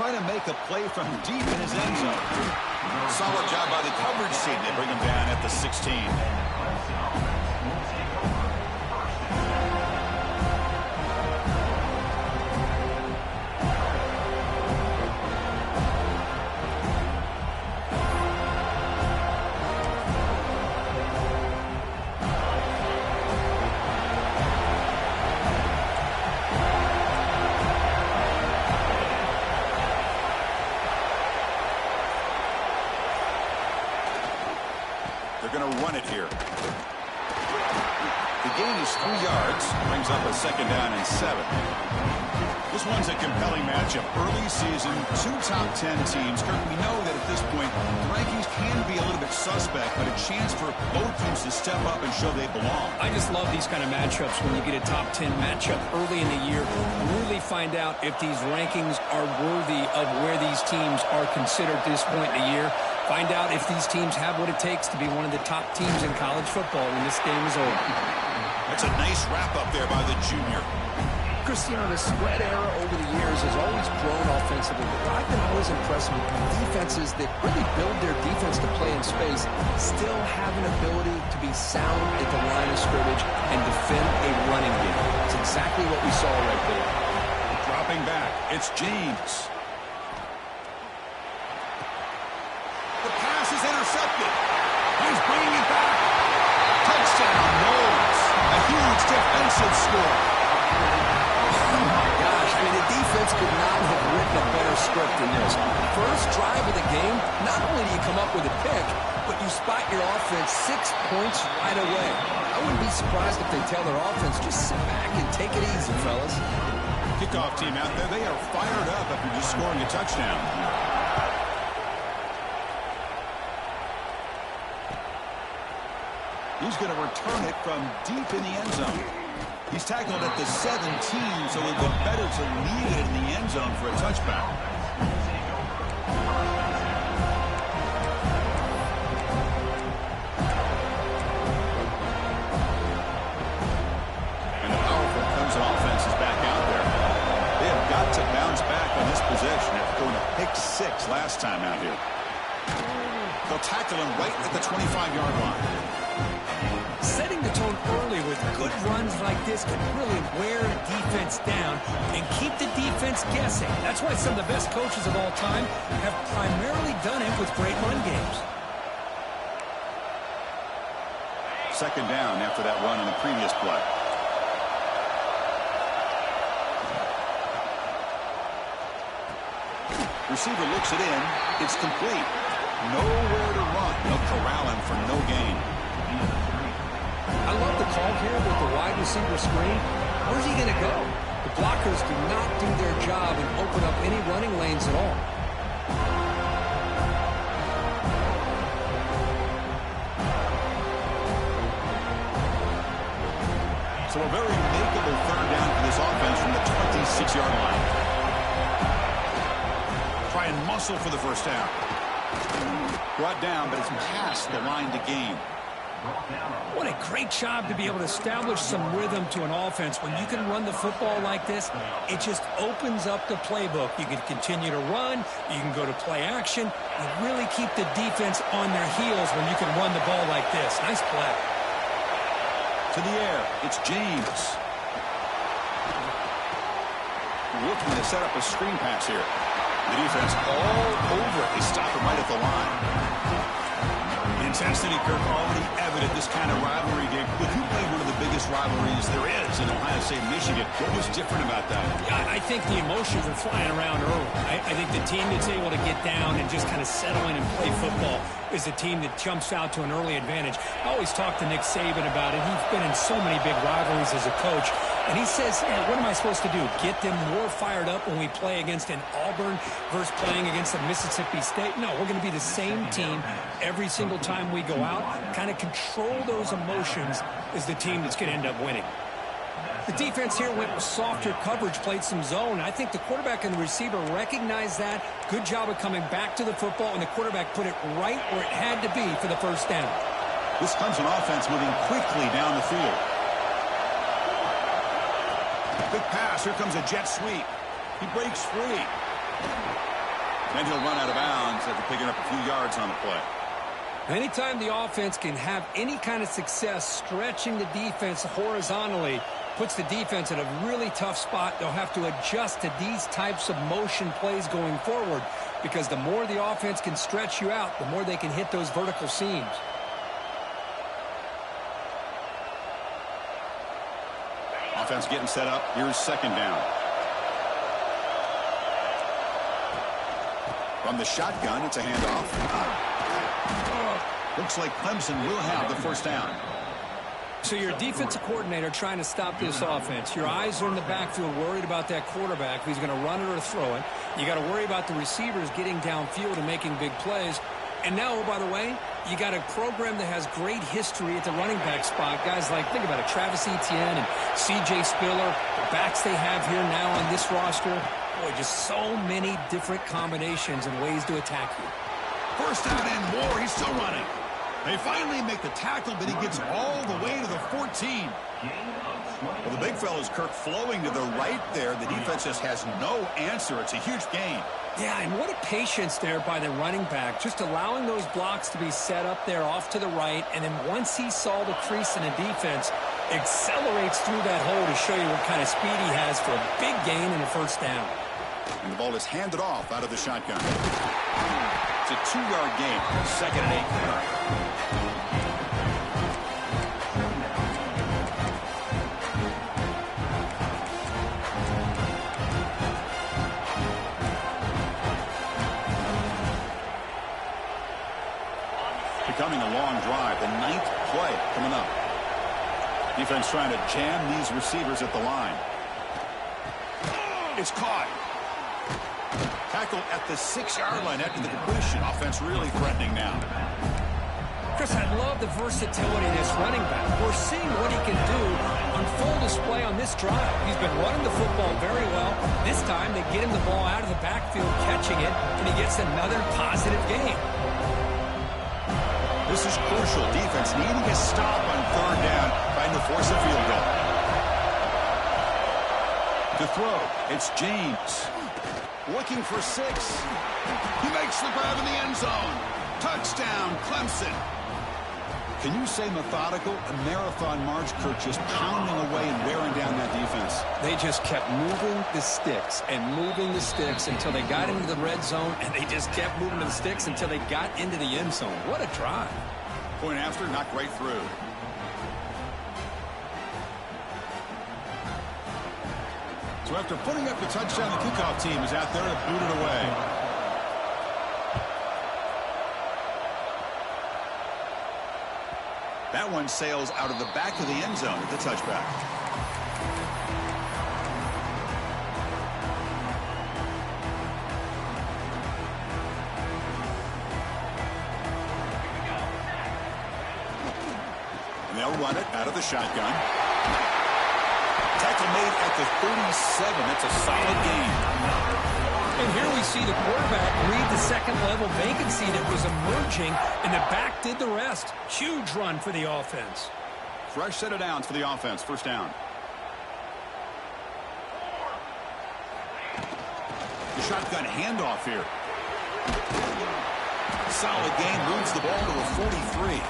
trying to make a play from deep in his end zone. Solid job by the coverage team. They bring him down at the 16. They're going to run it here. The gain is 3 yards. Brings up a 2nd down and 7. This one's a compelling matchup. Early season, 2 top 10 teams. Kirk, we know that at this point, the rankings can be a little bit suspect, but a chance for both teams to step up and show they belong. I just love these kind of matchups when you get a top 10 matchup early in the year. Really find out if these rankings are worthy of where these teams are considered at this point in the year. Find out if these teams have what it takes to be one of the top teams in college football when this game is over. That's a nice wrap-up there by the junior. Cristiano, the spread era over the years has always grown offensively. But I've been always impressed with defenses that really build their defense to play in space, still have an ability to be sound at the line of scrimmage and defend a running game. It's exactly what we saw right there. Dropping back, it's James. The pass is intercepted. He's bringing it back. Touchdown, Knowles. A huge defensive score. Oh my gosh, I mean, the defense could not have written a better script than this. First drive of the game, not only do you come up with a pick, but you spot your offense 6 points right away. I wouldn't be surprised if they tell their offense, just sit back and take it easy, fellas. Kickoff team out there, they are fired up after just scoring a touchdown. He's going to return it from deep in the end zone. He's tackled at the 17, so it would be better to leave it in the end zone for a touchback. And the powerful Clemson offense is back out there. They have got to bounce back on this possession after going to pick 6 last time out here. They'll tackle him right at the 25-yard line. Setting the tone early with good runs like this can really wear defense down and keep the defense guessing. That's why some of the best coaches of all time have primarily done it with great run games. 2nd down after that run in the previous play. Receiver looks it in. It's complete. Nowhere to run. They'll corral him for no gain. I love the call here with the wide receiver screen. Where's he going to go? The blockers do not do their job and open up any running lanes at all. So a very makeable 3rd down for this offense from the 26-yard line. Try and muscle for the first down. Brought down, but it's past the line to gain. What a great job to be able to establish some rhythm to an offense. When you can run the football like this, it just opens up the playbook. You can continue to run. You can go to play action. You really keep the defense on their heels when you can run the ball like this. Nice play. To the air, it's James. Looking to set up a screen pass here. The defense all over it. They stop him right at the line. Intensity, Kirk, already evident this kind of rivalry game. If you played one of the biggest rivalries there is in Ohio State, Michigan, what was different about that? Yeah, I think the emotions are flying around early. I think the team that's able to get down and just kind of settle in and play football is a team that jumps out to an early advantage. I always talk to Nick Saban about it. He's been in so many big rivalries as a coach. And he says, hey, what am I supposed to do? Get them more fired up when we play against an Auburn versus playing against a Mississippi State? No, we're going to be the same team every single time we go out. Kind of control those emotions is the team that's going to end up winning. The defense here went with softer coverage, played some zone. I think the quarterback and the receiver recognized that. Good job of coming back to the football, and the quarterback put it right where it had to be for the first down. This Clemson offense moving quickly down the field. Big pass. Here comes a jet sweep. He breaks free. And he'll run out of bounds after picking up a few yards on the play. Anytime the offense can have any kind of success stretching the defense horizontally, puts the defense in a really tough spot. They'll have to adjust to these types of motion plays going forward, because the more the offense can stretch you out, the more they can hit those vertical seams. Offense getting set up. Here's second down. From the shotgun, it's a handoff. Looks like Clemson will have the first down. So you're a defensive coordinator trying to stop this offense. Your eyes are in the backfield, worried about that quarterback, if he's going to run it or throw it. You got to worry about the receivers getting downfield and making big plays. And now, oh, by the way, you got a program that has great history at the running back spot. Guys like, think about it, Travis Etienne and C.J. Spiller, the backs they have here now on this roster. Boy, just so many different combinations and ways to attack you. First down and more. He's still running. They finally make the tackle, but he gets all the way to the 14. Well, the big fella's Kirk flowing to the right there. The defense just has no answer. It's a huge gain. Yeah, and what a patience there by the running back, just allowing those blocks to be set up there off to the right, and then once he saw the crease in the defense, accelerates through that hole to show you what kind of speed he has for a big gain and a first down. And the ball is handed off out of the shotgun. It's a 2-yard gain. Second and 8. Becoming a long drive. The 9th play coming up. Defense trying to jam these receivers at the line. It's caught. Tackle at the 6-yard line after the completion. Offense really threatening now. Chris, I love the versatility of this running back. We're seeing what he can do on full display on this drive. He's been running the football very well. This time they get him the ball out of the backfield, catching it, and he gets another positive gain. This is crucial. Defense needing a stop on third down, trying to force a field goal. To throw, it's James. Looking for 6. He makes the grab in the end zone. Touchdown, Clemson. Can you say methodical? A marathon march, Kirk, just pounding away and wearing down that defense. They just kept moving the sticks and moving the sticks until they got into the red zone, and they just kept moving the sticks until they got into the end zone. What a drive. Point after, knocked right through. So after putting up the touchdown, the kickoff team is out there to boot it away. That one sails out of the back of the end zone at the touchback. And they'll run it out of the shotgun. Tackle made at the 37. That's a solid gain. And here we see the quarterback read the second-level vacancy that was emerging, and the back did the rest. Huge run for the offense. Fresh set of downs for the offense. First down. The shotgun handoff here. Solid gain. Moves the ball to the 43.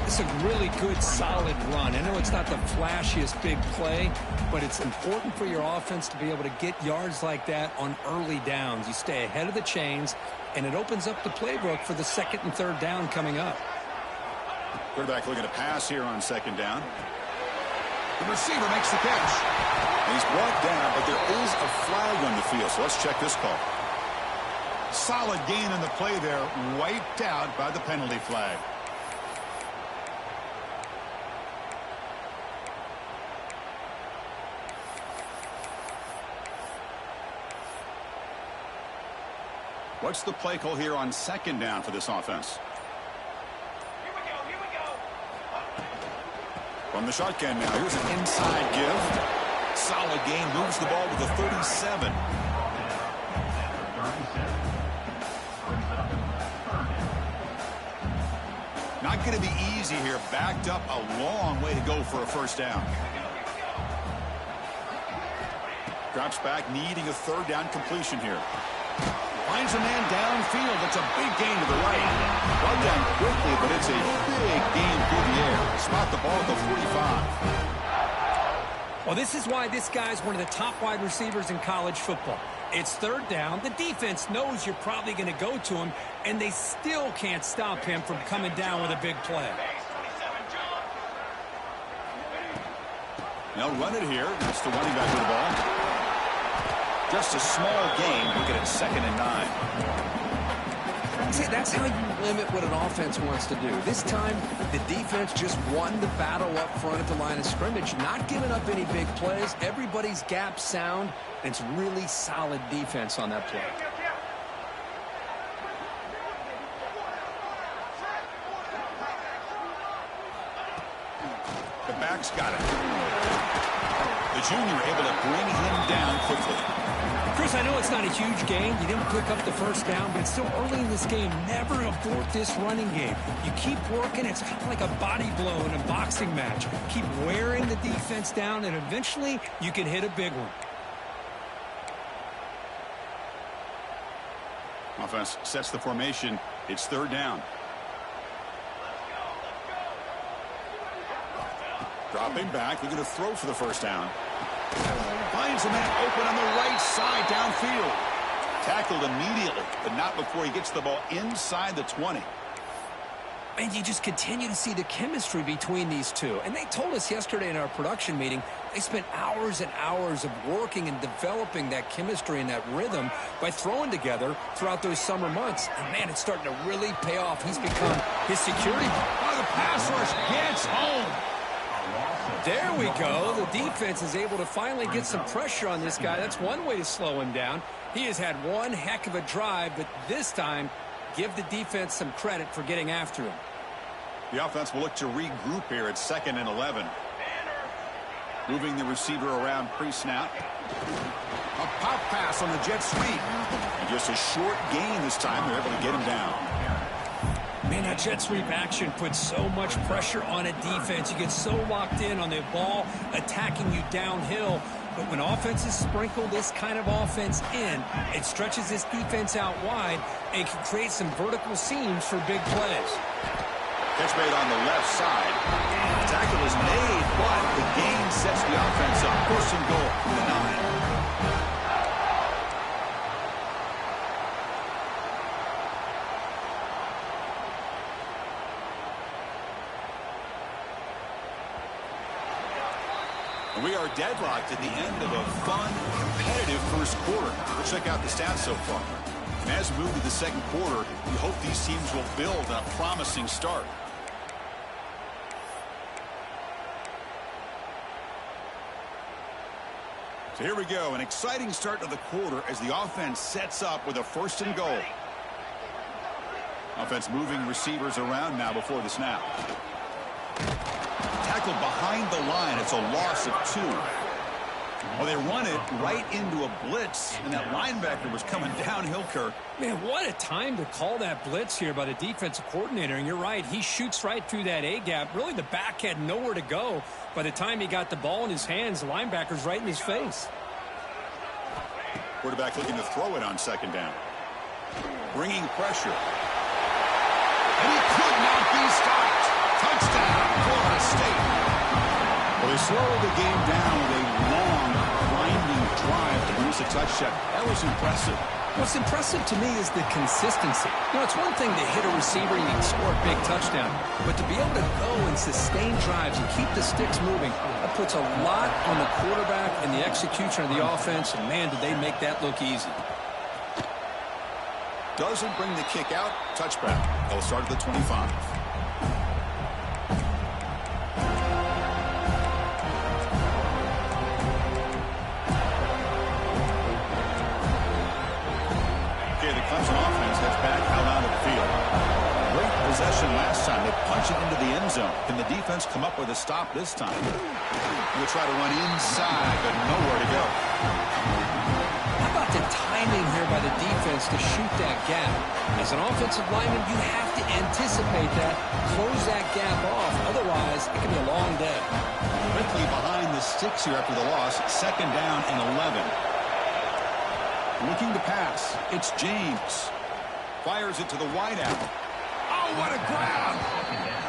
It's a really good, solid run. I know it's not the flashiest big play, but it's important for your offense to be able to get yards like that on early downs. You stay ahead of the chains, and it opens up the playbook for the second and third down coming up. Quarterback looking to pass here on second down. The receiver makes the catch. And he's brought down, but there is a flag on the field, so let's check this call. Solid gain on the play there, wiped out by the penalty flag. What's the play call here on second down for this offense? Here we go. From the shotgun now, here's an inside give. Solid gain, moves the ball to the 37. Not going to be easy here. Backed up a long way to go for a first down. Drops back, needing a third down completion here. Finds a man downfield. That's a big gain to the right. Brought down quickly, but it's a big gain through the air. Spot the ball at the 45. Well, this is why this guy's one of the top wide receivers in college football. It's third down. The defense knows you're probably going to go to him, and they still can't stop him from coming down with a big play. They'll run it here. That's the running back with the ball. Just a small gain. Look at it, 2nd and 9. See, that's how you limit what an offense wants to do. This time, the defense just won the battle up front at the line of scrimmage, not giving up any big plays. Everybody's gap sound, and it's really solid defense on that play. The back's got it. The junior able to bring him down quickly. Chris, I know it's not a huge game. You didn't pick up the first down, but it's still early in this game. Never abort this running game. You keep working. It's kind of like a body blow in a boxing match. Keep wearing the defense down, and eventually you can hit a big one. Offense sets the formation. It's 3rd down. Dropping back. Looking to throw for the first down. Finds a man open on the right side downfield. Tackled immediately, but not before he gets the ball inside the 20. And you just continue to see the chemistry between these two. And they told us yesterday in our production meeting, they spent hours and hours of working and developing that chemistry and that rhythm by throwing together throughout those summer months. And, man, it's starting to really pay off. He's become his security. Oh, the pass rush gets home. There we go. The defense is able to finally get some pressure on this guy. That's one way to slow him down. He has had one heck of a drive, but this time, give the defense some credit for getting after him. The offense will look to regroup here at 2nd and 11. Moving the receiver around pre-snap. A pop pass on the jet sweep. And just a short gain this time. They're able to get him down. Man, that jet sweep action puts so much pressure on a defense. You get so locked in on the ball attacking you downhill. But when offenses sprinkle this kind of offense in, it stretches this defense out wide and can create some vertical seams for big plays. Catch made on the left side. The tackle is made, but the gain sets the offense up. 1st and goal from the 9. We are deadlocked at the end of a fun, competitive first quarter. Let's check out the stats so far. And as we move to the 2nd quarter, we hope these teams will build on a promising start. So here we go, an exciting start to the quarter as the offense sets up with a 1st and goal. Offense moving receivers around now before the snap. Tackled behind the line. It's a loss of 2. Well, they run it right into a blitz, and that linebacker was coming downhill, Kirk. Man, what a time to call that blitz here by the defensive coordinator. And you're right, he shoots right through that A-gap. Really, the back had nowhere to go. By the time he got the ball in his hands, the linebacker's right in his face. Quarterback looking to throw it on 2nd down. Bringing pressure. And he could not be stopped. Touchdown, Florida State. Well, they slowed the game down with a long, grinding drive to produce a touchdown. That was impressive. What's impressive to me is the consistency. You know, it's one thing to hit a receiver and you can score a big touchdown, but to be able to go and sustain drives and keep the sticks moving, that puts a lot on the quarterback and the execution of the offense, and man, did they make that look easy. Doesn't bring the kick out. Touchback. They'll start at the 25. The Clemson offense heads back out onto the field. Great possession last time. They punch it into the end zone. Can the defense come up with a stop this time? They'll try to run inside, but nowhere to go. How about the timing here by the defense to shoot that gap? As an offensive lineman, you have to anticipate that, close that gap off. Otherwise, it can be a long day. Quickly behind the sticks here after the loss. 2nd down and 11. Looking to pass. It's James. Fires it to the wideout. Oh, what a grab!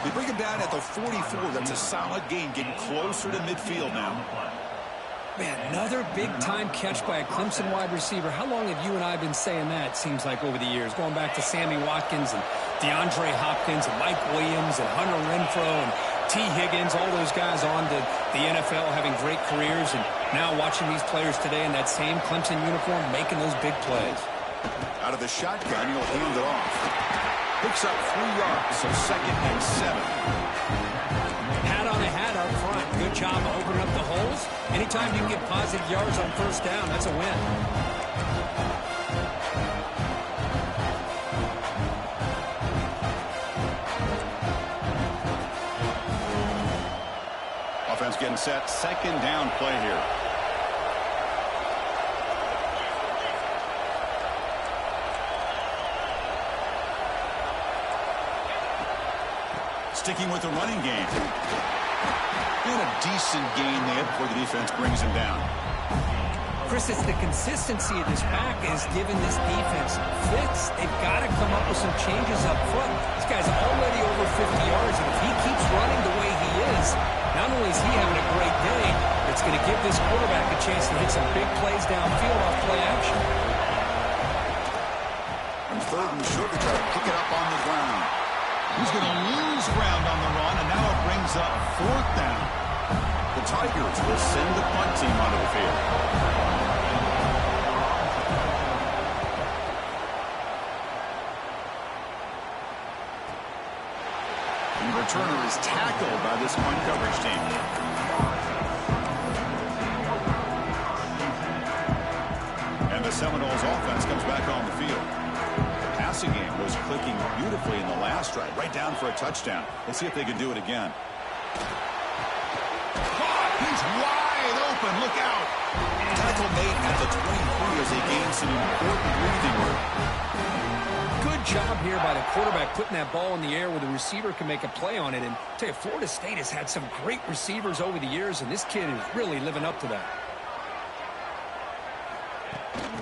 They bring him down at the 44. That's a solid gain, getting closer to midfield now. Man, another big-time catch by a Clemson wide receiver. How long have you and I been saying that, it seems like, over the years? Going back to Sammy Watkins and DeAndre Hopkins and Mike Williams and Hunter Renfrow and T. Higgins, all those guys on to the NFL having great careers, and now watching these players today in that same Clemson uniform making those big plays. Out of the shotgun, he'll hand it off. Picks up 3 yards, so 2nd and 7. Hat on a hat up front. Good job of opening up the holes. Anytime you can get positive yards on first down, that's a win. Offense getting set. 2nd down play here. Sticking with the running game. And a decent gain there before the defense brings him down. Chris, it's the consistency of this back is giving this defense fits. They've got to come up with some changes up front. This guy's already over 50 yards, and if he keeps running the way he is, not only is he having a great day, it's going to give this quarterback a chance to hit some big plays downfield off play action. And 3rd and short, to try to pick it up on the ground. He's going to lose ground on the run, and now it brings up 4th down. The Tigers will send the punt team onto the field. And the returner is tackled by this punt coverage team. And the Seminoles offense comes back on the field. Passing game was clicking beautifully in the last drive, right down for a touchdown. Let's see if they can do it again. He's wide open. Look out. Tackle made at the 23 as they gain some important breathing room. Good job here by the quarterback putting that ball in the air where the receiver can make a play on it. And I'll tell you, Florida State has had some great receivers over the years, and this kid is really living up to that.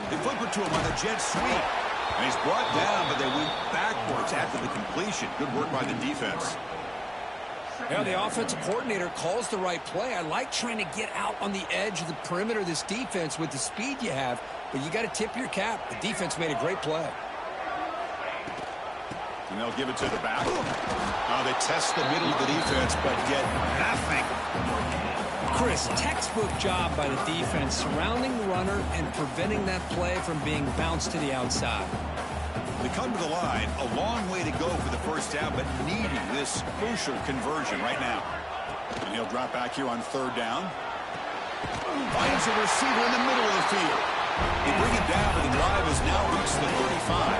They flip it to him on the jet sweep. And he's brought down, but they went backwards after the completion. Good work by the defense. Yeah, the offensive coordinator calls the right play. I like trying to get out on the edge of the perimeter of this defense with the speed you have, but you got to tip your cap. The defense made a great play. And they'll give it to the back. They test the middle of the defense, but get nothing. Chris, textbook job by the defense surrounding the runner and preventing that play from being bounced to the outside. They come to the line, a long way to go for the first down, but needing this crucial conversion right now. And he'll drop back here on 3rd down. Finds a receiver in the middle of the field. They bring it down, but the drive has now reached the 35.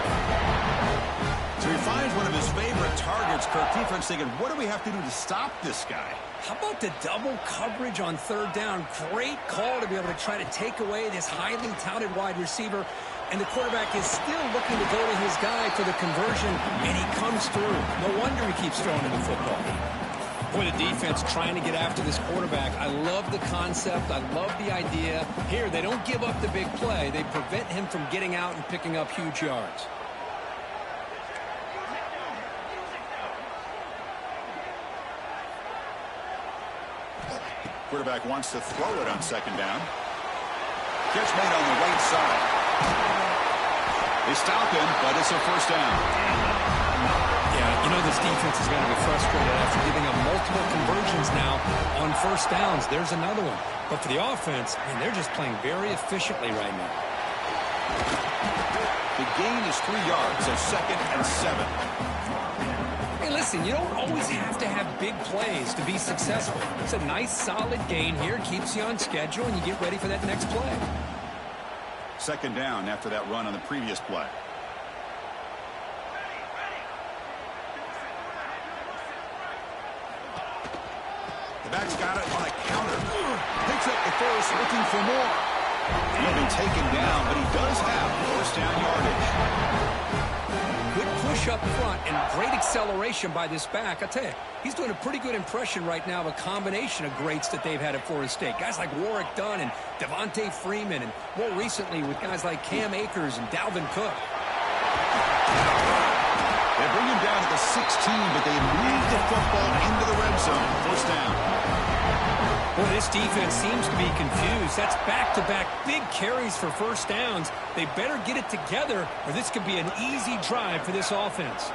So he finds one of his favorite targets. Kirk, defense thinking, what do we have to do to stop this guy? How about the double coverage on 3rd down? Great call to be able to try to take away this highly touted wide receiver. And the quarterback is still looking to go to his guy for the conversion, and he comes through. No wonder he keeps throwing him the football. Boy, the defense trying to get after this quarterback. I love the concept. I love the idea. Here, they don't give up the big play. They prevent him from getting out and picking up huge yards. Quarterback wants to throw it on 2nd down. Catch made on the right side. They stop him, but it's a 1st down. Yeah, you know this defense is going to be frustrated after giving up multiple conversions now on 1st downs. There's another one. But for the offense, man, they're just playing very efficiently right now. The gain is 3 yards, so 2nd and 7. Hey, listen, you don't always have to have big plays to be successful. It's a nice, solid gain here. Keeps you on schedule, and you get ready for that next play. 2nd down after that run on the previous play. The back's got it on a counter. Picks up the first, looking for more. He'll be taken down, but he does have 1st down yardage. Good play push up front and great acceleration by this back. I tell you, he's doing a pretty good impression right now of a combination of greats that they've had at Florida State. Guys like Warwick Dunn and Devontae Freeman, and more recently with guys like Cam Akers and Dalvin Cook. They bring him down to the 16, but they move the football into the red zone. First down. Boy, this defense seems to be confused. That's back-to-back big carries for first downs. They better get it together, or this could be an easy drive for this offense.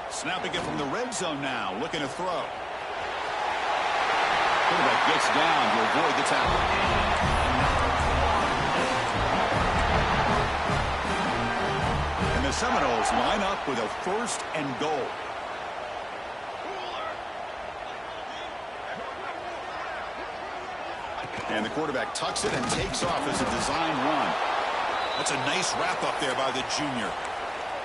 Snapping it from the red zone now, looking to throw. Quarterback gets down to avoid the tackle. And the Seminoles line up with a 1st and goal. And the quarterback tucks it and takes off as a design run. That's a nice wrap up there by the junior.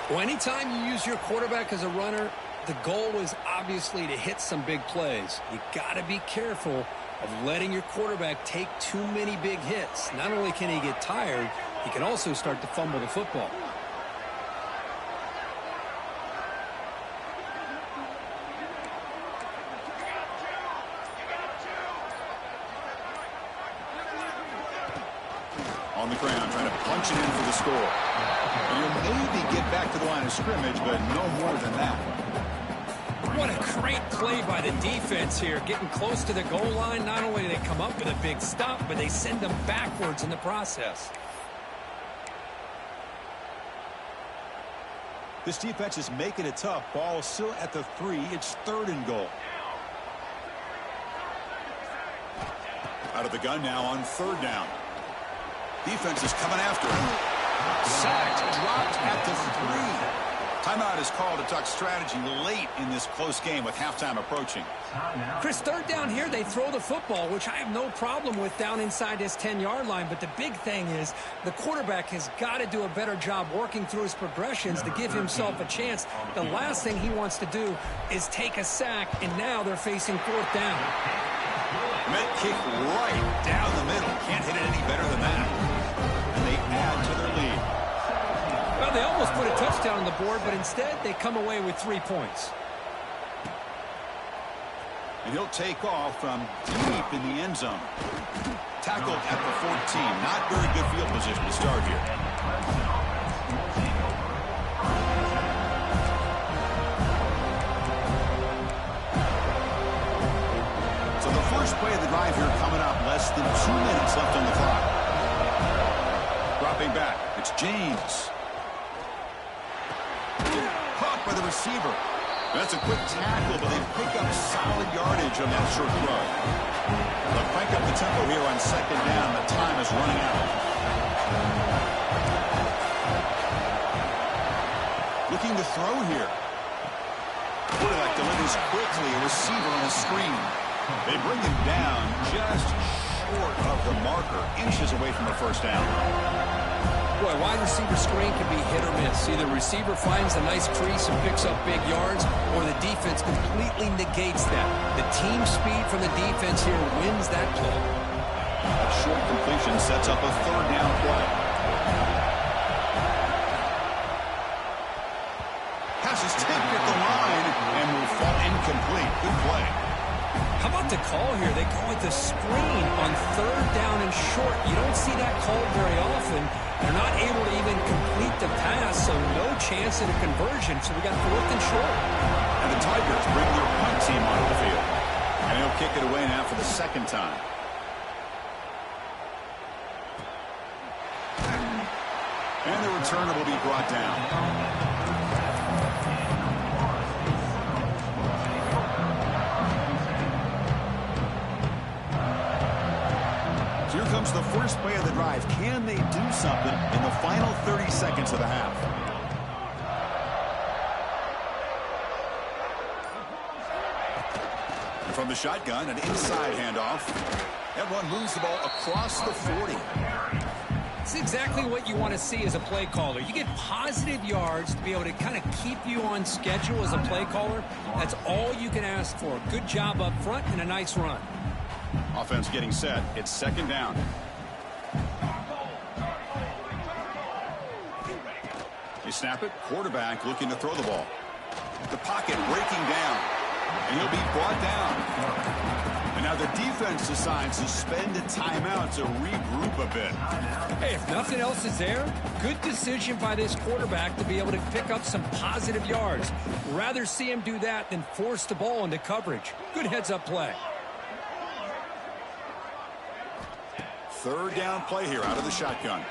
Well, anytime you use your quarterback as a runner, the goal is obviously to hit some big plays. You got to be careful of letting your quarterback take too many big hits. Not only can he get tired, he can also start to fumble the football. On the ground, trying to punch it in for the score. And you'll maybe get back to the line of scrimmage, but no more than that. What a great play by the defense here. Getting close to the goal line, not only do they come up with a big stop, but they send them backwards in the process. This defense is making it tough. Ball still at the 3. It's 3rd and goal. Out of the gun now on 3rd down. Defense is coming after him. Sacked, dropped at the 3. Timeout is called to talk strategy late in this close game with halftime approaching. Chris, 3rd down here, they throw the football, which I have no problem with down inside his 10-yard line. But the big thing is the quarterback has got to do a better job working through his progressions to give himself a chance. The last thing he wants to do is take a sack, and now they're facing 4th down. Met kick right down the middle. Can't hit it any better than that. And they add to their lead. Well, they almost put a touchdown on the board, but instead they come away with 3 points. And he'll take off from deep in the end zone. Tackled at the 14. Not very good field position to start here. So the first play of the drive here coming up. Less than 2 minutes left on the clock. Dropping back. It's James. Caught by the receiver. That's a quick tackle, but they pick up solid yardage on that short throw. They'll crank up the tempo here on 2nd down. The time is running out. Looking to throw here. Quarterback delivers quickly. A receiver on a screen. They bring him down just short of the marker. Inches away from a 1st down. Boy, wide receiver screen can be hit or miss. Either receiver finds a nice crease and picks up big yards, or the defense completely negates that. The team speed from the defense here wins that play. A short completion sets up a 3rd down play. Pass is tipped at the line and will fall incomplete. Good play. How about the call here? They go with the screen on 3rd down and short. You don't see that called very often. They're not able to even complete the pass, so no chance at a conversion. So we got 4th and short. And the Tigers bring their punt team onto the field. And he'll kick it away now for the 2nd time. And the returner will be brought down. Here comes the first play of the drive. Can they do something in the final 30 seconds of the half? And from the shotgun, an inside handoff. That one moves the ball across the 40. It's exactly what you want to see as a play caller. You get positive yards to be able to kind of keep you on schedule as a play caller. That's all you can ask for. Good job up front and a nice run. Offense getting set. It's second down. They snap it. Quarterback looking to throw the ball. The pocket breaking down. And he'll be brought down. And now the defense decides to spend a timeout to regroup a bit. Hey, if nothing else is there, good decision by this quarterback to be able to pick up some positive yards. Rather see him do that than force the ball into coverage. Good heads-up play. Third down play here out of the shotgun.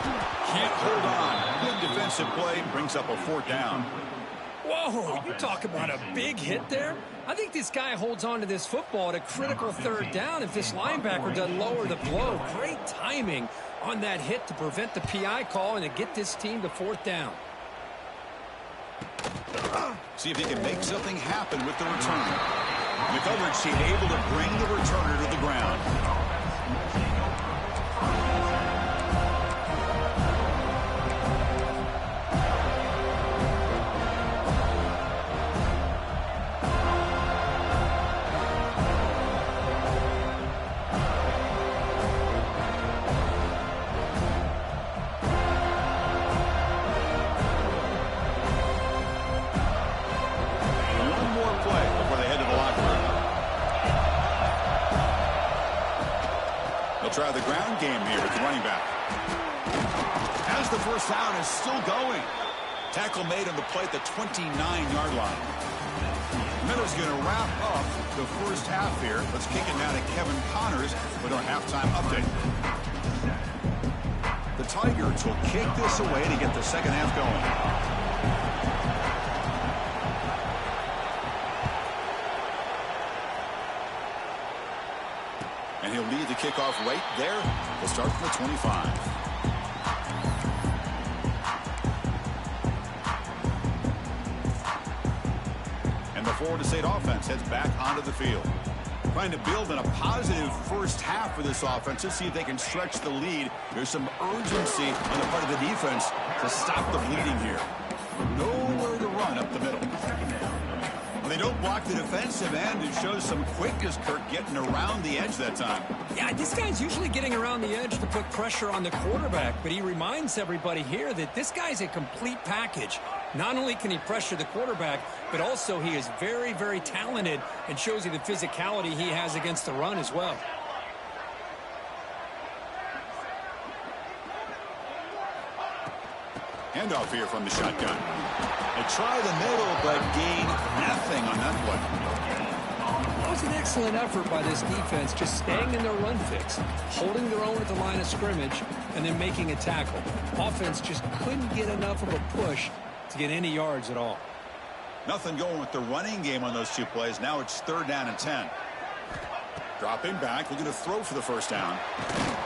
Can't hold on. Good defensive play brings up a fourth down. Whoa, you talk about a big hit there. I think this guy holds on to this football at a critical third down if this linebacker doesn't lower the blow. Great timing on that hit to prevent the PI call and to get this team to fourth down. See if he can make something happen with the return. The coverage team able to bring the returner to the ground. Try the ground game here with the running back. As the first down is still going. Tackle made on the play at the 29-yard line. Miller's going to wrap up the first half here. Let's kick it now to Kevin Connors with our halftime update. The Tigers will kick this away to get the second half going. And he'll lead the kickoff right there. We'll start from the 25. And the Florida State offense heads back onto the field. Trying to build in a positive first half for this offense to see if they can stretch the lead. There's some urgency on the part of the defense to stop the bleeding here. Nowhere to run up the middle. When they don't block the defensive end, it shows some quickness, Kirk, getting around the edge that time. Yeah, this guy's usually getting around the edge to put pressure on the quarterback, but he reminds everybody here that this guy's a complete package. Not only can he pressure the quarterback, but also he is very, very talented and shows you the physicality he has against the run as well. Handoff here from the shotgun. They try the middle, but gain nothing on that play. That was an excellent effort by this defense, just staying in their run fix, holding their own at the line of scrimmage, and then making a tackle. Offense just couldn't get enough of a push to get any yards at all. Nothing going with the running game on those two plays. Now it's third down and 10. Dropping back, looking to throw for the first down.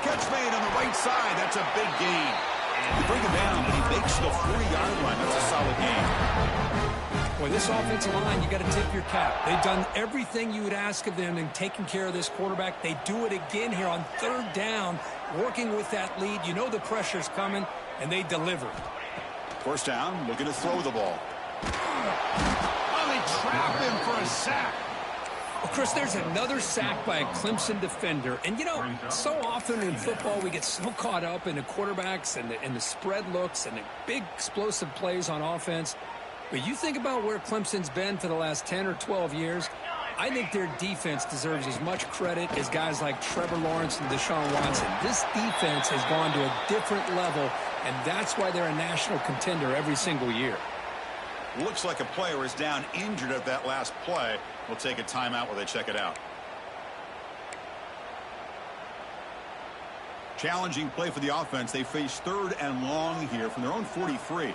Catch made on the right side. That's a big gain. They bring him down, but he makes the 40-yard line. That's a solid gain. Boy, this offensive line, you got to tip your cap. They've done everything you would ask of them in taking care of this quarterback. They do it again here on third down, working with that lead. You know the pressure's coming, and they deliver. First down, looking to throw the ball. Oh, they trap him for a sack. Well, Chris, there's another sack by a Clemson defender. And, you know, so often in football we get so caught up in the quarterbacks and the spread looks and the big explosive plays on offense. But you think about where Clemson's been for the last 10 or 12 years, I think their defense deserves as much credit as guys like Trevor Lawrence and Deshaun Watson. This defense has gone to a different level, and that's why they're a national contender every single year. Looks like a player is down injured at that last play. We'll take a timeout while they check it out. Challenging play for the offense. They face third and long here from their own 43.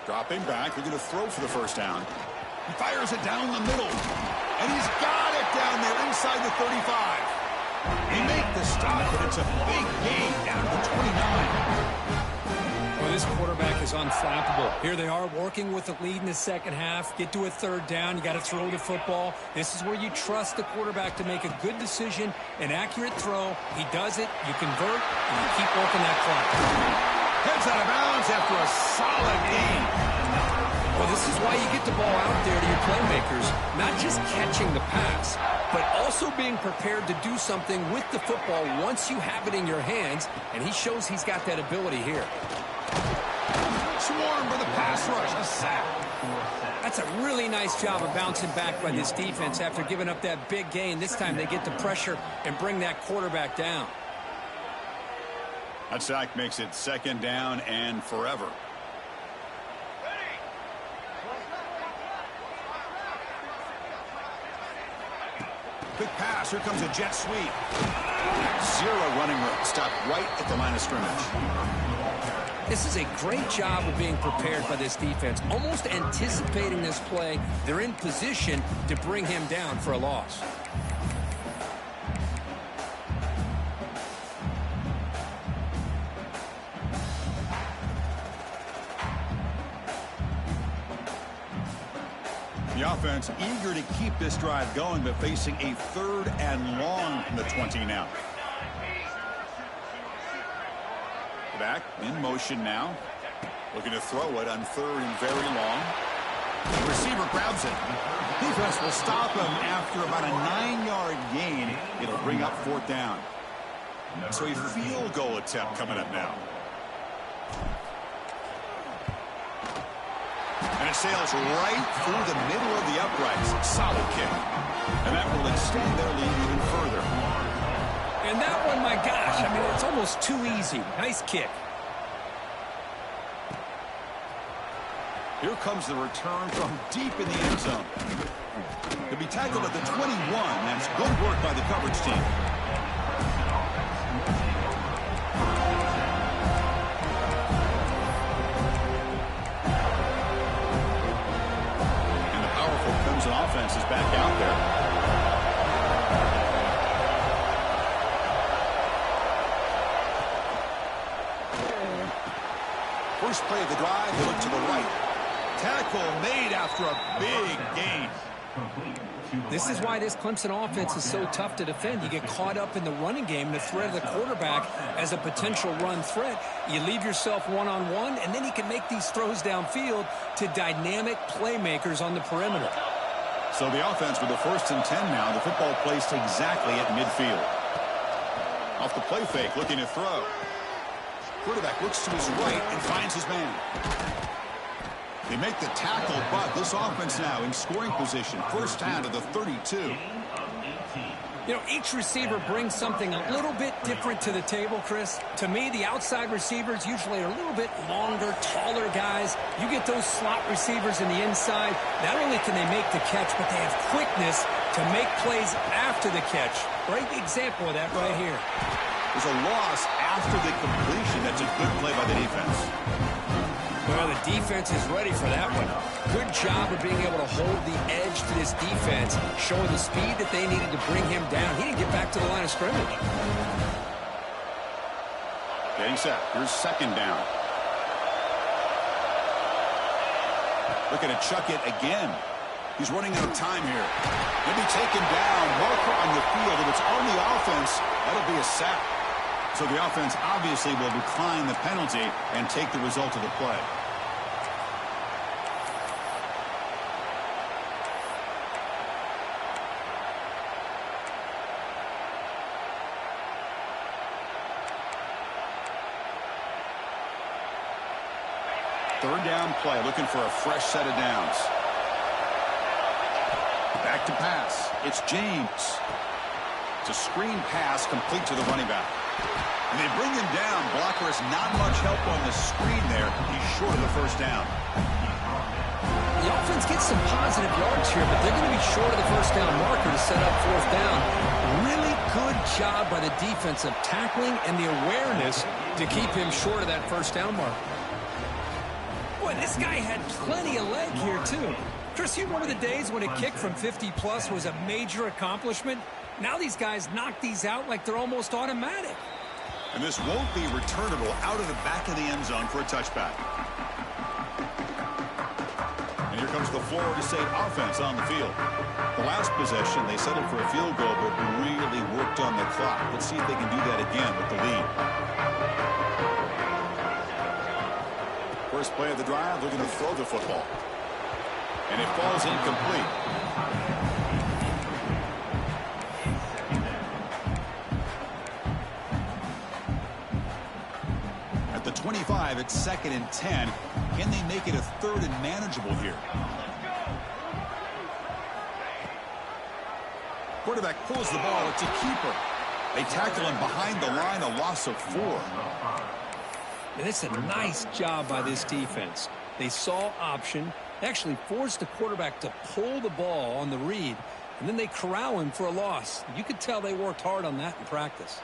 Dropping back, looking to throw for the first down. He fires it down the middle. And he's got it down there inside the 35. They make the stop, but it's a big gain down to the 29. Well, this quarterback is unflappable. Here they are working with the lead in the second half. Get to a third down. You got to throw the football. This is where you trust the quarterback to make a good decision, an accurate throw. He does it. You convert, and you keep working that clock. Heads out of bounds after a solid gain. Well, this is why you get the ball out there to your playmakers, not just catching the pass, but also being prepared to do something with the football once you have it in your hands, and he shows he's got that ability here. Swarm for the pass rush, a sack. That's a really nice job of bouncing back by this defense after giving up that big gain. This time they get the pressure and bring that quarterback down. That sack makes it 2nd down and forever. Quick pass, here comes a jet sweep. 0 running room, stopped right at the line of scrimmage. This is a great job of being prepared by this defense, almost anticipating this play. They're in position to bring him down for a loss. The offense eager to keep this drive going, but facing a 3rd and long from the 20 now. Back in motion now. Looking to throw it on 3rd and very long. The receiver grabs it. Defense will stop him after about a 9-yard gain. It'll bring up 4th down. So a field goal attempt coming up now. And it sails right through the middle of the uprights. Solid kick. And that will extend their lead even further. And that one, my gosh, I mean, it's almost too easy. Nice kick. Here comes the return from deep in the end zone. To be tackled at the 21. That's good work by the coverage team. And the powerful Clemson offense is back out there. First play of the drive, they look to the right. Tackle made after a big gain. This is why this Clemson offense is so tough to defend. You get caught up in the running game, the threat of the quarterback as a potential run threat. You leave yourself one-on-one, and then you can make these throws downfield to dynamic playmakers on the perimeter. So the offense with the 1st and 10 now. The football placed exactly at midfield. Off the play fake, looking to throw. Quarterback looks to his right and finds his man. They make the tackle, but this offense now in scoring position. First down to the 32. You know, each receiver brings something a little bit different to the table, Chris. To me, the outside receivers usually are a little bit longer, taller guys. You get those slot receivers in the inside. Not only can they make the catch, but they have quickness to make plays after the catch. Great example of that right here. There's a loss after the completion. That's a good play by the defense. Well, the defense is ready for that one. Good job of being able to hold the edge to this defense, showing the speed that they needed to bring him down. He didn't get back to the line of scrimmage. Getting set. Here's 2nd down. Looking to chuck it again. He's running out of time here. Maybe taken down. Marker on the field. If it's on the offense, that'll be a sack. So the offense obviously will decline the penalty and take the result of the play. Third down play, looking for a fresh set of downs. Back to pass. It's James. It's a screen pass complete to the running back. And they bring him down. Blocker has not much help on the screen there. He's short of the first down. The offense gets some positive yards here, but they're going to be short of the first down marker to set up 4th down. Really good job by the defense of tackling and the awareness to keep him short of that first down marker. Boy, this guy had plenty of leg here, too. Chris, you remember the days when a kick from 50-plus was a major accomplishment? Now these guys knock these out like they're almost automatic. And this won't be returnable out of the back of the end zone for a touchback. And here comes the Florida State offense on the field. The last possession, they settled for a field goal, but really worked on the clock. Let's see if they can do that again with the lead. First play of the drive, looking to throw the football. And it falls incomplete. At the 25, it's 2nd and 10. Can they make it a 3rd and manageable here? Quarterback pulls the ball. It's a keeper. They tackle him behind the line, a loss of 4. And it's a nice job by this defense. They saw option, actually forced the quarterback to pull the ball on the read, and then they corral him for a loss. You could tell they worked hard on that in practice.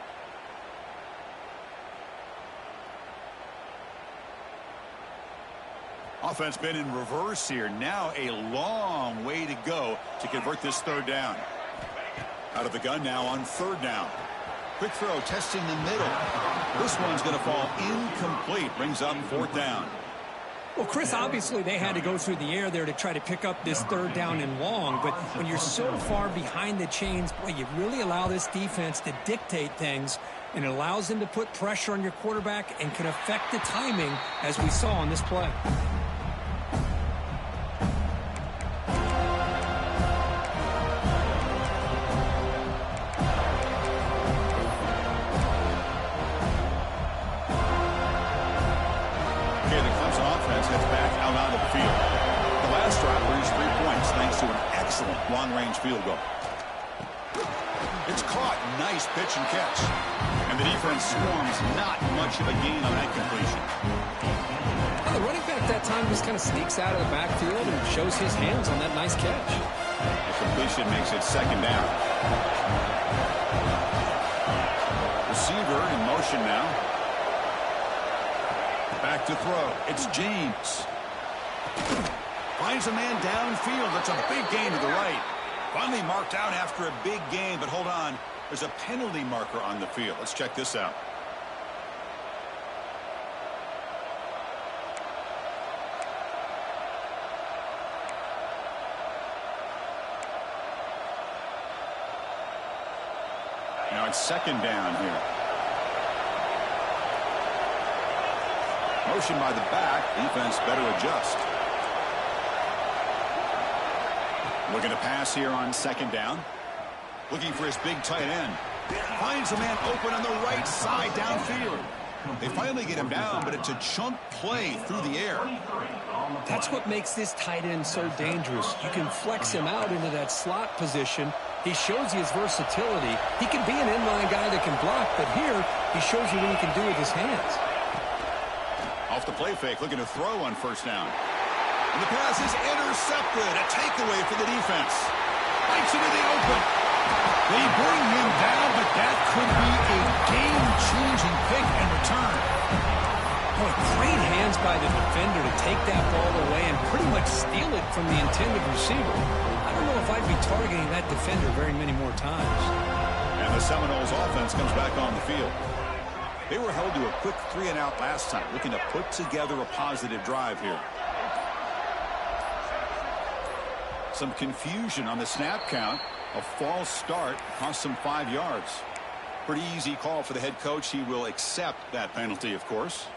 Offense been in reverse here. Now a long way to go to convert this 3rd down. Out of the gun now on 3rd down. Quick throw testing the middle. This one's going to fall incomplete. Brings up 4th down. Well, Chris, obviously they had to go through the air there to try to pick up this 3rd down and long. But when you're so far behind the chains, boy, you really allow this defense to dictate things. And it allows them to put pressure on your quarterback and can affect the timing, as we saw on this play. Long-range field goal. It's caught. Nice pitch and catch. And the defense swarms. Not much of a gain on that completion. Well, the running back that time just kind of sneaks out of the backfield and shows his hands on that nice catch. The completion makes it 2nd down. Receiver in motion now. Back to throw. It's James. Finds a man downfield. That's a big gain to the right. Finally marked out after a big gain, but hold on. There's a penalty marker on the field. Let's check this out. Now it's 2nd down here. Motion by the back. Defense better adjust. Looking to pass here on 2nd down. Looking for his big tight end. Finds a man open on the right side downfield. They finally get him down, but it's a chunk play through the air. That's what makes this tight end so dangerous. You can flex him out into that slot position. He shows you his versatility. He can be an inline guy that can block, but here he shows you what he can do with his hands. Off the play fake, looking to throw on 1st down. And the pass is intercepted. A takeaway for the defense. Bites into the open. They bring him down, but that could be a game-changing pick and return. Boy, great hands by the defender to take that ball away and pretty much steal it from the intended receiver. I don't know if I'd be targeting that defender very many more times. And the Seminoles offense comes back on the field. They were held to a quick 3-and-out last time, looking to put together a positive drive here. Some confusion on the snap count. A false start cost them 5 yards. Pretty easy call for the head coach. He will accept that penalty, of course.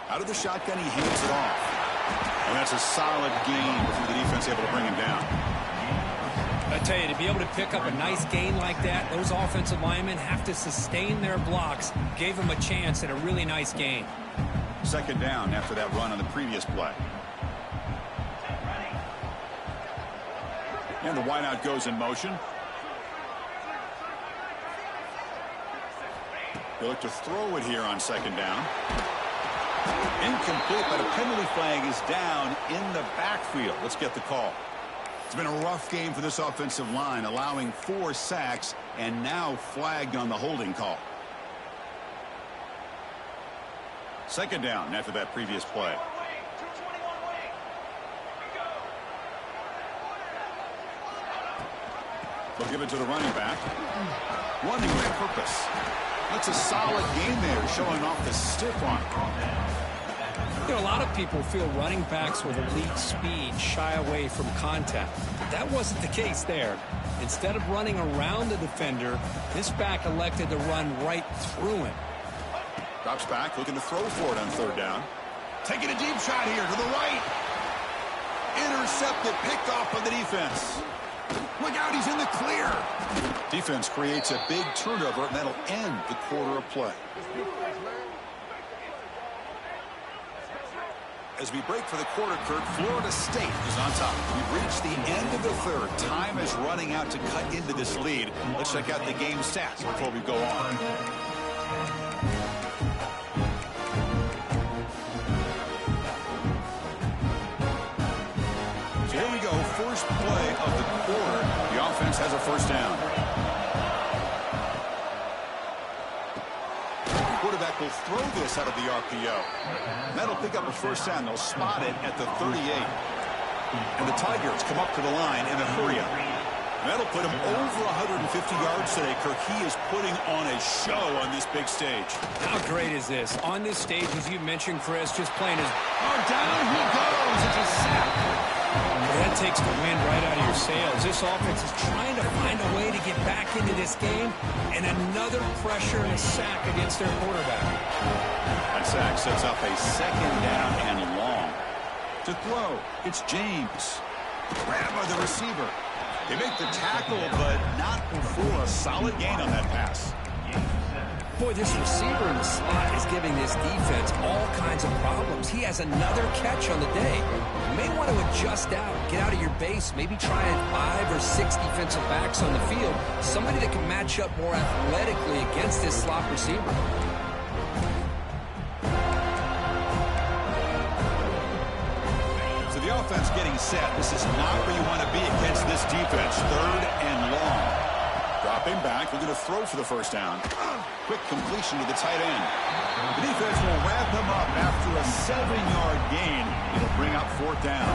Out of the shotgun, he hands it off. And that's a solid gain before the defense able to bring him down. I tell you, to be able to pick up a nice gain like that, those offensive linemen have to sustain their blocks. Gave them a chance at a really nice gain. 2nd down after that run on the previous play. And the wideout goes in motion. They look to throw it here on 2nd down. Incomplete, but a penalty flag is down in the backfield. Let's get the call. It's been a rough game for this offensive line, allowing 4 sacks and now flagged on the holding call. 2nd down after that previous play. They'll give it to the running back. Running with purpose. That's a solid game there, showing off the stiff arm. You know, a lot of people feel running backs with elite speed shy away from contact. But that wasn't the case there. Instead of running around the defender, this back elected to run right through him. Drops back, looking to throw for it on third down. Taking a deep shot here to the right. Intercepted, picked off by the defense. Look out, he's in the clear. Defense creates a big turnover, and that'll end the quarter of play. As we break for the quarter, Kurt, Florida State is on top. We've reached the end of the third. Time is running out to cut into this lead. Let's check out the game stats before we go on. So here we go. First play of the quarter. The offense has a first down. Quarterback will throw this out of the RPO. That'll pick up a first down. They'll spot it at the 38. And the Tigers come up to the line in a hurry-up. That'll put him over 150 yards today, Kirk. He is putting on a show on this big stage. How great is this? On this stage, as you mentioned, Chris, just playing his... Oh, down he goes. It's a sack. That takes the wind right out of your sails. This offense is trying to find a way to get back into this game, and another pressure and a sack against their quarterback. That sack sets up a second down and long. To throw, it's James. Grab by the receiver. They make the tackle, but not before a solid gain on that pass. Boy, this receiver in the slot is giving this defense all kinds of problems. He has another catch on the day. You may want to adjust out, get out of your base, maybe try 5 or 6 defensive backs on the field, somebody that can match up more athletically against this slot receiver. So the offense getting set. This is not where you want to be against this defense. Third and long. Dropping back, looking to throw for the first down. Quick completion to the tight end. The defense will wrap him up after a 7-yard gain. It'll bring up fourth down.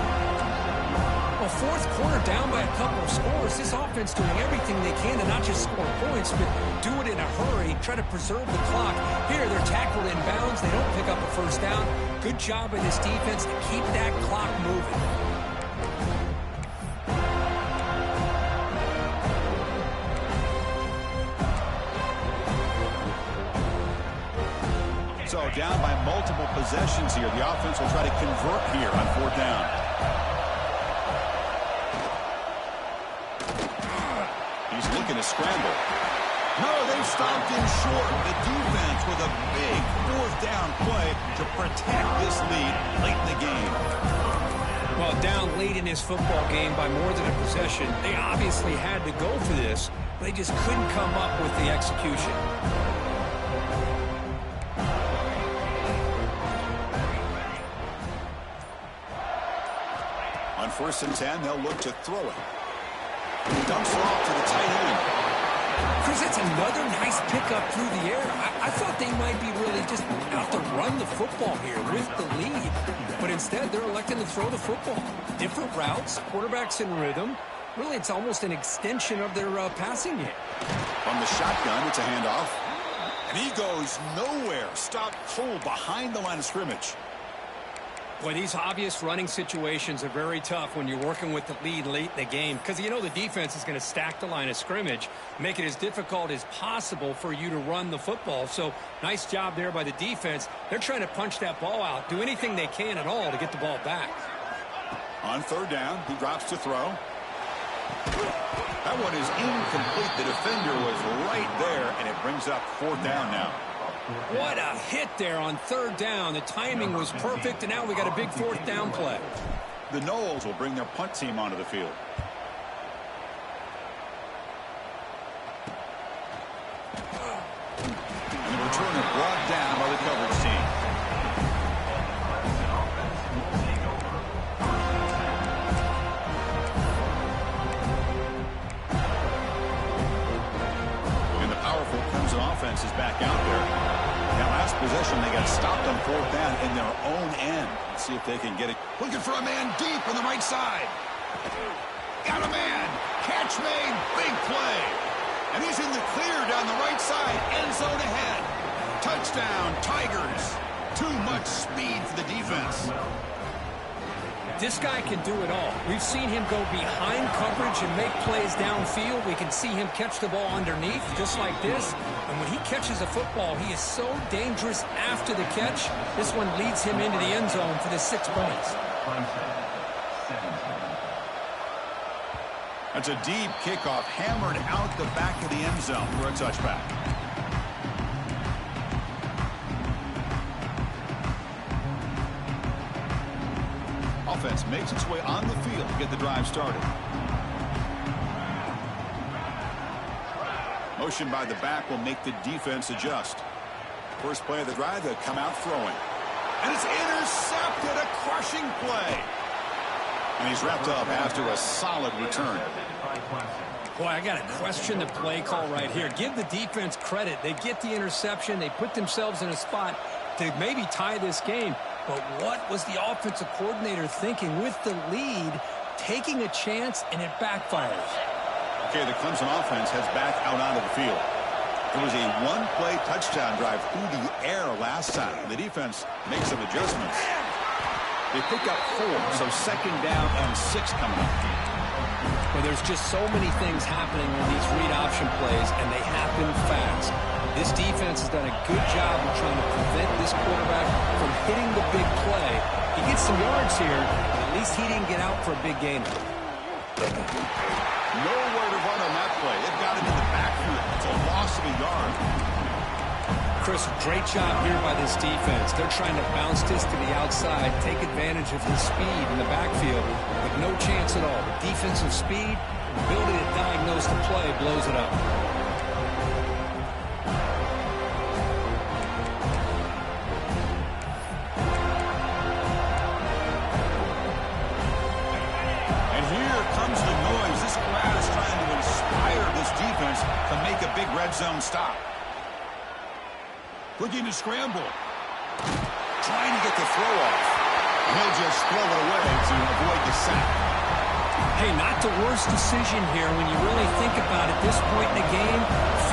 Well, fourth quarter down by a couple of scores. This offense doing everything they can to not just score points, but do it in a hurry, try to preserve the clock. Here, they're tackled in bounds. They don't pick up a first down. Good job by this defense to keep that clock moving. So down by multiple possessions here. The offense will try to convert here on fourth down. He's looking to scramble. No, they've stopped him short. The defense with a big fourth down play to protect this lead late in the game. Well, down late in this football game by more than a possession, they obviously had to go for this. They just couldn't come up with the execution. On 1st and 10, they'll look to throw it. Dumps it off to the tight end. Chris, that's another nice pickup through the air. I thought they might be really just out to run the football here with the lead. But instead, they're electing to throw the football. Different routes, quarterbacks in rhythm. Really, it's almost an extension of their passing game. From the shotgun, it's a handoff. And he goes nowhere. Stopped cold behind the line of scrimmage. Boy, these obvious running situations are very tough when you're working with the lead late in the game because you know the defense is going to stack the line of scrimmage, make it as difficult as possible for you to run the football. So nice job there by the defense. They're trying to punch that ball out, do anything they can at all to get the ball back. On third down, he drops to throw. That one is incomplete. The defender was right there, and it brings up fourth down now. What a hit there on third down. The timing was perfect, and now we got a big fourth down play. The Noles will bring their punt team onto the field. And the returner brought down by the coverage team. And the powerful Clemson offense is back out there. Now, last possession, they got stopped on fourth down in their own end. Let's see if they can get it. Looking for a man deep on the right side. Got a man. Catch made. Big play. And he's in the clear down the right side. End zone ahead. Touchdown, Tigers. Too much speed for the defense. This guy can do it all. We've seen him go behind coverage and make plays downfield. We can see him catch the ball underneath, just like this. And when he catches a football, he is so dangerous after the catch. This one leads him into the end zone for the 6 points. That's a deep kickoff, hammered out the back of the end zone for a touchback. Offense makes its way on the field to get the drive started. Motion by the back will make the defense adjust. First play of the drive, they'll come out throwing. And it's intercepted, a crushing play. And he's wrapped up after a solid return. Boy, I got to question the play call right here. Give the defense credit. They get the interception. They put themselves in a spot to maybe tie this game. But what was the offensive coordinator thinking with the lead, taking a chance, and it backfires? Okay, the Clemson offense heads back out onto the field. It was a one-play touchdown drive through the air last time. The defense makes some adjustments. They pick up 4, so second down and 6 coming up. Well, there's just so many things happening on these read option plays, and they happen fast. This defense has done a good job of trying to prevent this quarterback from hitting the big play. He gets some yards here, but at least he didn't get out for a big gain. Nowhere to run on that play. They've got him in the backfield. It's a loss of a yard. Chris, great job here by this defense. They're trying to bounce this to the outside, take advantage of his speed in the backfield, but no chance at all. The defensive speed, ability to diagnose the play, blows it up. And here comes the noise. This crowd is trying to inspire this defense to make a big red zone stop. Looking to scramble. Trying to get the throw off. He'll just throw it away to avoid the sack. Hey, not the worst decision here when you really think about it. This point in the game,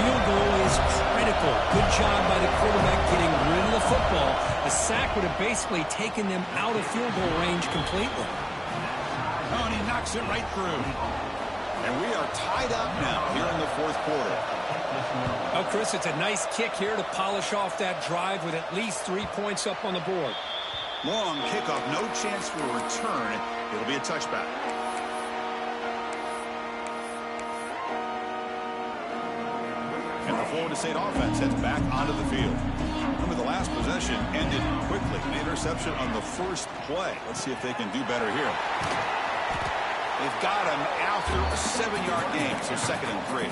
field goal is critical. Good job by the quarterback getting rid of the football. A sack would have basically taken them out of field goal range completely. Oh, and he knocks it right through. And we are tied up now here in the fourth quarter. Oh, Chris, it's a nice kick here to polish off that drive with at least 3 points up on the board. Long kickoff, no chance for a return. It'll be a touchback. And the Florida State offense heads back onto the field. Remember, the last possession ended quickly. An interception on the first play. Let's see if they can do better here. They've got him after a 7-yard gain, so 2nd and 3.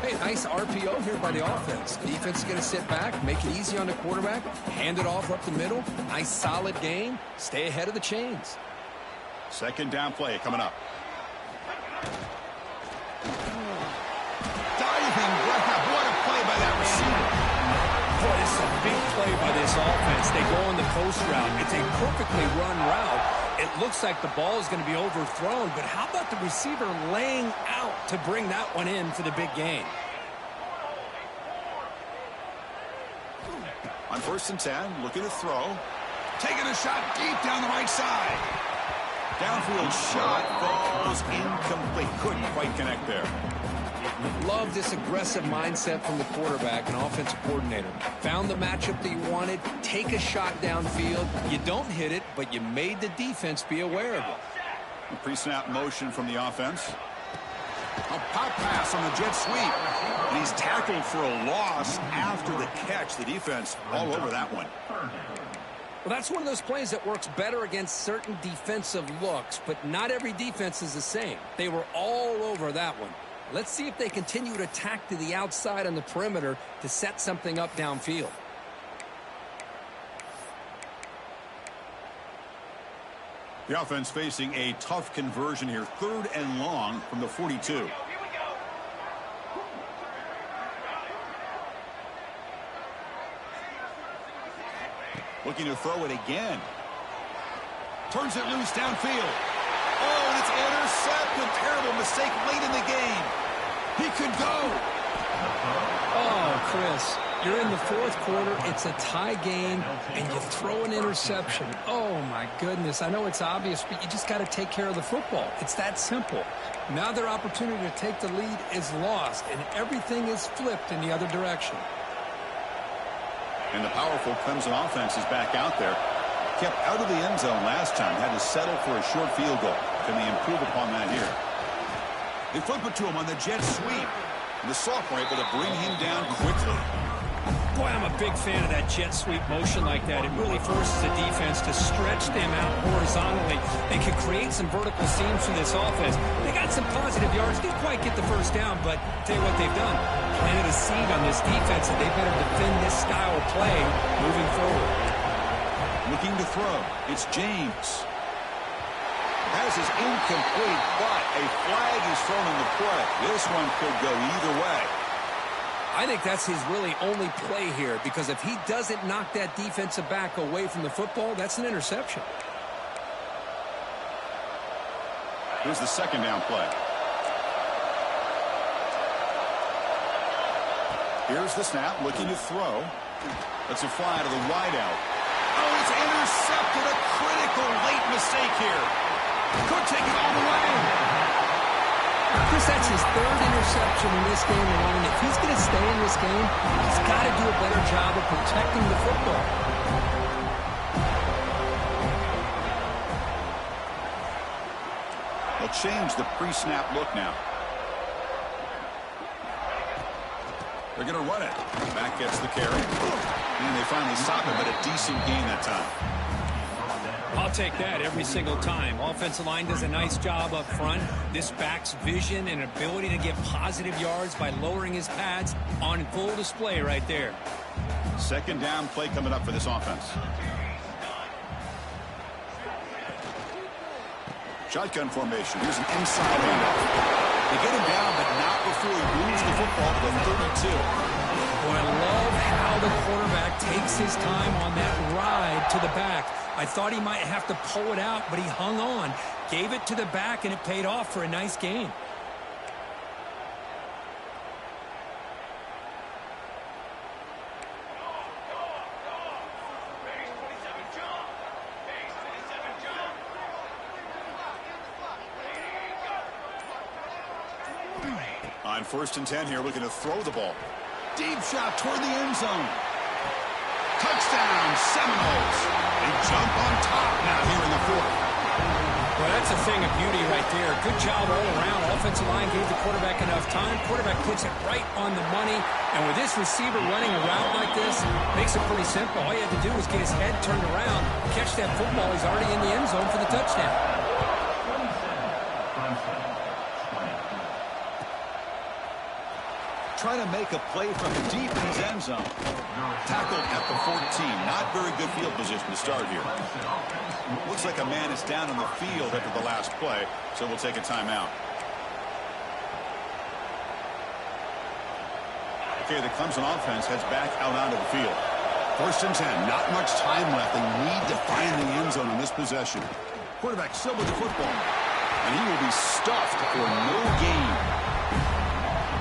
Hey, nice RPO here by the offense. Defense is going to sit back, make it easy on the quarterback, hand it off up the middle. Nice solid game. Stay ahead of the chains. 2nd down play coming up. Diving grab. What a play by that receiver. Boy, this is a big play by this offense. They go on the post route. It's a perfectly run route. It looks like the ball is going to be overthrown, but how about the receiver laying out to bring that one in for the big gain? On 1st and 10, looking to throw. Taking a shot deep down the right side. Downfield shot falls incomplete. Couldn't quite connect there. Love this aggressive mindset from the quarterback and offensive coordinator. Found the matchup that you wanted. Take a shot downfield. You don't hit it, but you made the defense be aware of it. A pre-snap motion from the offense. A pop pass on the jet sweep. And he's tackled for a loss after the catch. The defense all over that one. Well, that's one of those plays that works better against certain defensive looks, but not every defense is the same. They were all over that one. Let's see if they continue to attack to the outside on the perimeter to set something up downfield. The offense facing a tough conversion here. 3rd and long from the 42. Looking to throw it again. Turns it loose downfield. Oh, and it's intercepted. Terrible mistake late in the game. He could go. Oh, Chris, You're in the fourth quarter, it's a tie game, and you throw an interception. Oh, my goodness. I know it's obvious, but you just got to take care of the football. It's that simple. Now their opportunity to take the lead is lost, and everything is flipped in the other direction. And the powerful Clemson offense is back out there. Kept out of the end zone last time, had to settle for a short field goal. Can they improve upon that here? They flip it to him on the jet sweep. And the sophomore able to bring him down quickly. Boy, I'm a big fan of that jet sweep motion like that. It really forces the defense to stretch them out horizontally and can create some vertical seams for this offense. They got some positive yards. Didn't quite get the first down, but tell you what they've done. Planted a seed on this defense that they better defend this style of play moving forward. Looking to throw. It's James. Pass is incomplete, but a flag is thrown in the play. This one could go either way. I think that's his really only play here, because if he doesn't knock that defensive back away from the football, that's an interception. Here's the second down play. Here's the snap, looking to throw. That's a fly to the wideout. Oh, it's intercepted. A critical late mistake here. Could take it all the way. Chris, that's his third interception in this game alone. If he's going to stay in this game, he's got to do a better job of protecting the football. They'll change the pre-snap look now. They're going to run it. Back gets the carry. And they finally stop him, but a decent gain that time. I'll take that every single time. Offensive line does a nice job up front. This back's vision and ability to get positive yards by lowering his pads on full display right there. Second down play coming up for this offense. Shotgun formation. Here's an inside handoff. They get him down, but not before he moves the football to the 32. Boy, I love how the quarterback takes his time on that ride to the back. I thought he might have to pull it out, but he hung on, gave it to the back, and it paid off for a nice gain. On 1st and 10 here, looking to throw the ball. Deep shot toward the end zone. Touchdown, Seminoles. They jump on top now here in the fourth. Well, that's a thing of beauty right there. Good job all around. Offensive line gave the quarterback enough time. Quarterback puts it right on the money. And with this receiver running a route like this, makes it pretty simple. All you have to do is get his head turned around, catch that football. He's already in the end zone for the touchdown. Trying to make a play from deep in his end zone. Tackled at the 14. Not very good field position to start here. Looks like a man is down on the field after the last play, so we'll take a timeout. Okay, the Clemson offense heads back out onto the field. 1st and 10. Not much time left. They need to find the end zone on this possession. Quarterback still with the football. And he will be stuffed for no gain.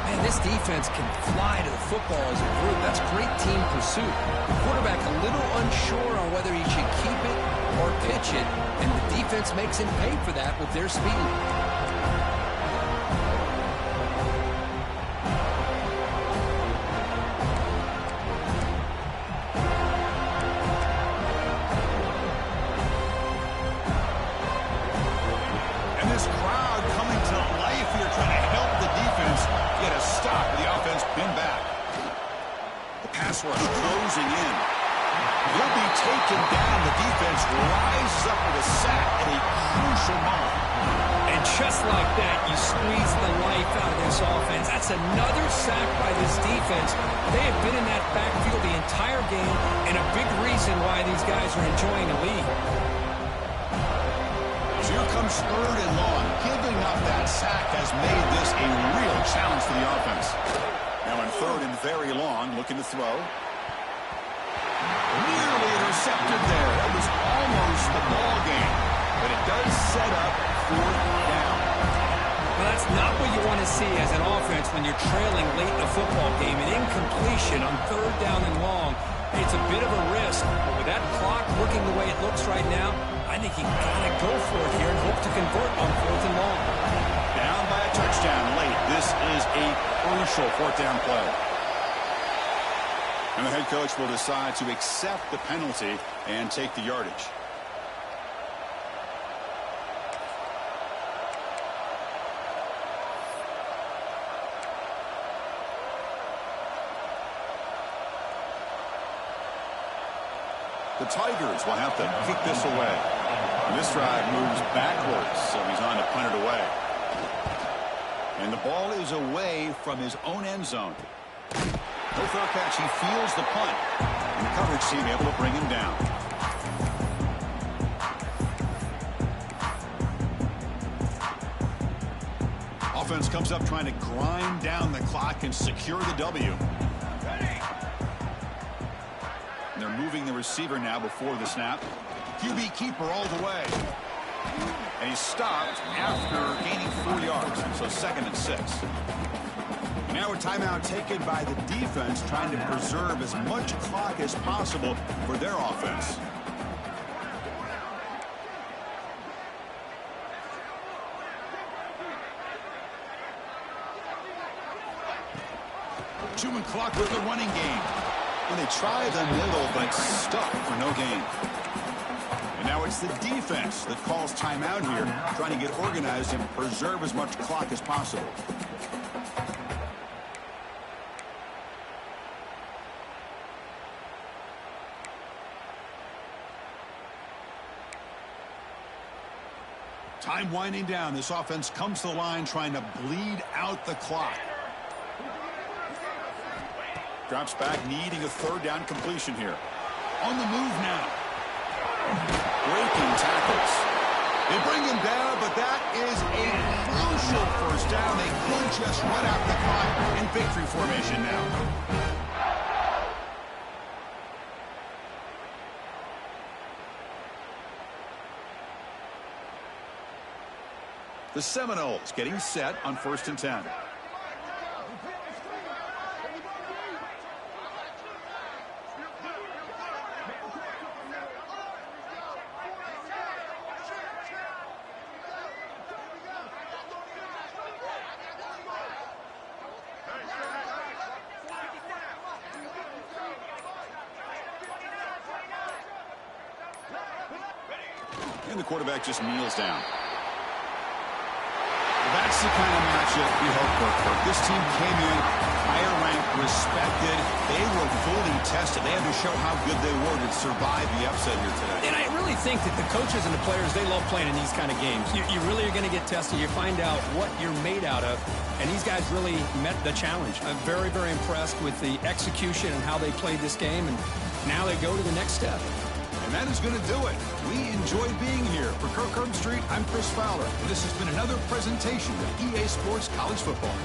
Man, this defense can fly to the football as a group. That's great team pursuit. The quarterback a little unsure on whether he should keep it or pitch it, and the defense makes him pay for that with their speed. And this crowd coming to life here, trying to help the defense get a stop. The offense pinned back. The pass rush closing in. He'll be taken down. The defense rises up with a sack at a crucial moment. And just like that, you squeeze the life out of this offense. That's another sack by this defense. They have been in that backfield the entire game, and a big reason why these guys are enjoying a lead. So here comes 3rd and long. Giving up that sack has made this a real challenge for the offense. Now in 3rd and very long, looking to throw. Nearly intercepted there. That was almost the ball game. But it does set up 4th down. Well, that's not what you want to see as an offense when you're trailing late in a football game. An incompletion on 3rd down and long. It's a bit of a risk, but with that clock looking the way it looks right now, I think you got to go for it here and hope to convert on 4th and long. Down by a touchdown late. This is a crucial 4th down play. And the head coach will decide to accept the penalty and take the yardage. The Tigers will have to kick this away. And this drive moves backwards, so he's on to punt it away. And the ball is away from his own end zone. No fair catch. He feels the punt. And the coverage team able to bring him down. Offense comes up trying to grind down the clock and secure the W. They're moving the receiver now before the snap. QB keeper all the way. And he's stopped after gaining 4 yards. So 2nd and 6. Now a timeout taken by the defense, trying to preserve as much clock as possible for their offense. Human clock with the running game. And they try the middle, but stuck for no gain. And now it's the defense that calls timeout here, trying to get organized and preserve as much clock as possible. Time winding down. This offense comes to the line trying to bleed out the clock. Drops back, needing a 3rd down completion here. On the move now. Breaking tackles. They bring him down, but that is a crucial 1st down. They could just run out the clock in victory formation now. The Seminoles getting set on 1st and 10. And the quarterback just kneels down. That's the kind of matchup we hope for. This team came in higher ranked, respected. They were fully tested. They had to show how good they were to survive the upset here today. And I really think that the coaches and the players, they love playing in these kind of games. You really are going to get tested. You find out what you're made out of. And these guys really met the challenge. I'm very, very impressed with the execution and how they played this game. And now they go to the next step. And that is going to do it. We enjoyed being here. For Kirk Herbstreit, I'm Chris Fowler. And this has been another presentation of EA Sports College Football.